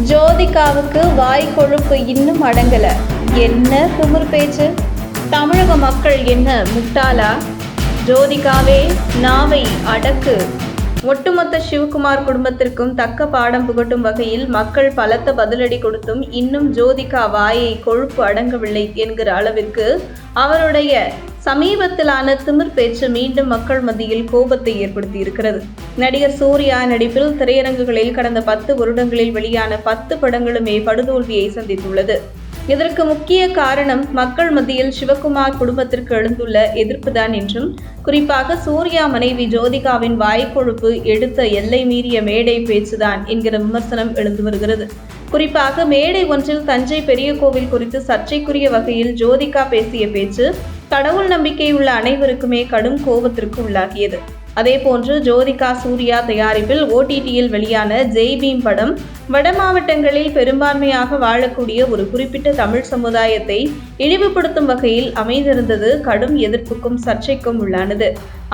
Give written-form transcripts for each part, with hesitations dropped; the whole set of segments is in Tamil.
ஜோதிகாவுக்கு வாய் கொழுப்பு இன்னும் அடங்கல. என்ன திமிர் பேச்சு! தமிழக மக்கள் என்ன முட்டாளா? ஜோதிகாவே நாவை அடக்கு. ஒட்டுமொத்த சிவகுமார் குடும்பத்திற்கும் தக்க பாடம் புகட்டும் வகையில் மக்கள் பலத்த பதிலடி கொடுத்தும் இன்னும் ஜோதிகா வாயை கொழுப்பு அடங்கவில்லை என்கிற அளவிற்கு அவருடைய சமீபத்திலான திமிர் பேச்சு மீண்டும் மக்கள் மத்தியில் கோபத்தை ஏற்படுத்தி இருக்கிறது. நடிகர் சூர்யா நடிப்பில் திரையரங்குகளில் கடந்த 10 வருடங்களில் வெளியான 10 படங்களுமே படுதோல்வியை சந்தித்துள்ளது. இதற்கு முக்கிய காரணம் மக்கள் மத்தியில் சிவகுமார் குடும்பத்திற்கு எழுந்துள்ள எதிர்ப்புதான் என்றும், குறிப்பாக சூர்யா மனைவி ஜோதிகாவின் வாய்க்கொழுப்பு எடுத்த எல்லை மீறிய மேடை பேச்சுதான் என்கிற விமர்சனம் எழுந்து வருகிறது. குறிப்பாக மேடை ஒன்றில் தஞ்சை பெரிய கோவில் குறித்து சர்ச்சைக்குரிய வகையில் ஜோதிகா பேசிய பேச்சு கடவுள் நம்பிக்கை உள்ள அனைவருக்குமே கடும் கோபத்திற்கு உள்ளாகியது. அதேபோன்று ஜோதிகா சூர்யா தயாரிப்பில் OTTயில் வெளியான ஜெய் பீம் படம் வட மாவட்டங்களில் பெரும்பான்மையாக வாழக்கூடிய ஒரு குறிப்பிட்ட தமிழ் சமுதாயத்தை இழிவுபடுத்தும் வகையில் அமைந்திருந்தது கடும் எதிர்ப்புக்கும் சர்ச்சைக்கும் உள்ளானது.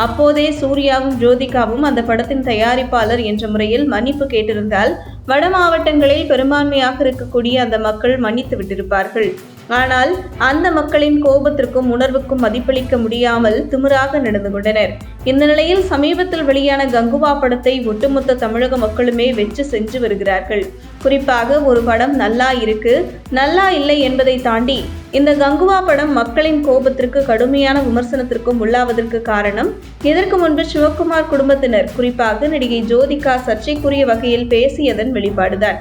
அப்போதே சூர்யாவும் ஜோதிகாவும் அந்த படத்தின் தயாரிப்பாளர் என்ற முறையில் மன்னிப்பு கேட்டிருந்தால் வட மாவட்டங்களில் பெரும்பான்மையாக இருக்கக்கூடிய அந்த மக்கள் மன்னித்து விட்டிருப்பார்கள். ஆனால் அந்த மக்களின் கோபத்திற்கும் உணர்வுக்கும் மதிப்பளிக்க முடியாமல் திமிராக நடந்து கொண்டனர். இந்த நிலையில் சமீபத்தில் வெளியான கங்குவா படத்தை ஒட்டுமொத்த தமிழக மக்களுமே வெற்றி செஞ்சு வருகிறார்கள். குறிப்பாக ஒரு படம் நல்லா இருக்கு, நல்லா இல்லை என்பதை தாண்டி இந்த கங்குவா படம் மக்களின் கோபத்திற்கு கடுமையான விமர்சனத்திற்கும் உள்ளாவதற்கு காரணம் இதற்கு முன்பு சிவகுமார் குடும்பத்தினர், குறிப்பாக நடிகை ஜோதிகா சர்ச்சைக்குரிய வகையில் பேசியதன் வெளிப்பாடுதான்.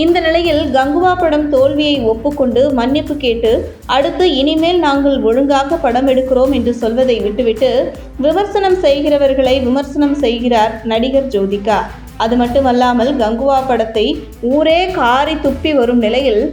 இந்த நிலையில் கங்குவா படம் தோல்வியை ஒப்புக்கொண்டு மன்னிப்பு கேட்டு அடுத்து இனிமேல் நாங்கள் ஒழுங்காக படம் எடுக்கிறோம் என்று சொல்வதை விட்டுவிட்டு விமர்சனம் செய்கிறவர்களை விமர்சனம் செய்கிறார் நடிகர் ஜோதிகா. அது மட்டுமல்லாமல் கங்குவா படத்தை ஊரே காரி துப்பி வரும் நிலையில்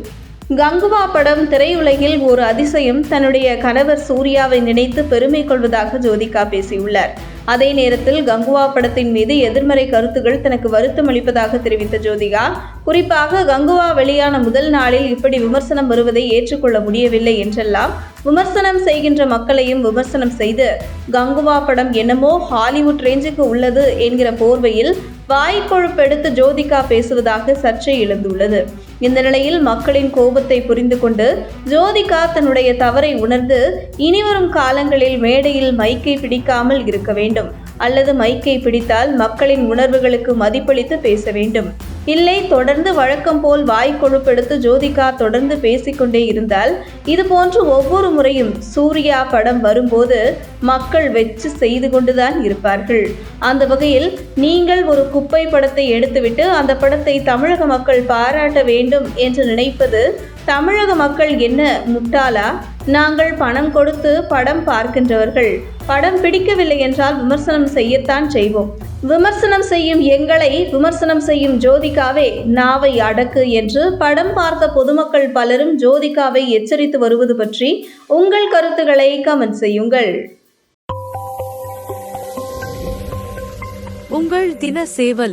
கங்குவா படம் திரையுலகில் ஒரு அதிசயம், தன்னுடைய கணவர் சூர்யாவை நினைத்து பெருமை கொள்வதாக ஜோதிகா பேசியுள்ளார். அதே நேரத்தில் கங்குவா படத்தின் மீது எதிர்மறை கருத்துகள் தனக்கு வருத்தம் அளிப்பதாக தெரிவித்த ஜோதிகா, குறிப்பாக கங்குவா வெளியான முதல் நாளில் இப்படி விமர்சனம் வருவதை ஏற்றுக்கொள்ள முடியவில்லை என்றெல்லாம் விமர்சனம் செய்கின்ற மக்களையும் விமர்சனம் செய்து கங்குவா படம் என்னமோ ஹாலிவுட் ரேஞ்சுக்கு உள்ளது என்கிற போர்வையில் வாய்க்கொழுப்பெடுத்து ஜோதிகா பேசுவதாக சர்ச்சை எழுந்துள்ளது. இந்த நிலையில் மக்களின் கோபத்தை புரிந்து கொண்டு ஜோதிகா தன்னுடைய தவறை உணர்ந்து இனிவரும் காலங்களில் மேடையில் மைக்கை பிடிக்காமல் இருக்க வேண்டும், அல்லது மைக்கை பிடித்தால் மக்களின் உணர்வுகளுக்கு மதிப்பளித்து பேச வேண்டும். இல்லை, தொடர்ந்து வழக்கம் போல் வாய்க்கொழுப்பெடுத்து ஜோதிகா தொடர்ந்து பேசிக்கொண்டே இருந்தால் இதுபோன்று ஒவ்வொரு முறையும் சூர்யா படம் வரும்போது மக்கள் வெச்சு செய்து கொண்டுதான் இருப்பார்கள். அந்த வகையில் நீங்கள் ஒரு குப்பை படத்தை எடுத்துவிட்டு அந்த படத்தை தமிழக மக்கள் பாராட்ட வேண்டும் என்று நினைப்பது தமிழக மக்கள் என்ன முட்டாளா? நாங்கள் பணம் கொடுத்து படம் பார்க்கின்றவர்கள். படம் பிடிக்கவில்லை என்றால் விமர்சனம் செய்யத்தான் செய்வோம். விமர்சனம் செய்யும் எங்களை விமர்சனம் செய்யும் ஜோதிகாவே நாவை அடக்கு என்று படம் பார்த்த பொதுமக்கள் பலரும் ஜோதிகாவை எச்சரித்து வருவது பற்றி உங்கள் கருத்துக்களை கமெண்ட் செய்யுங்கள். உங்கள் தின சேவல்.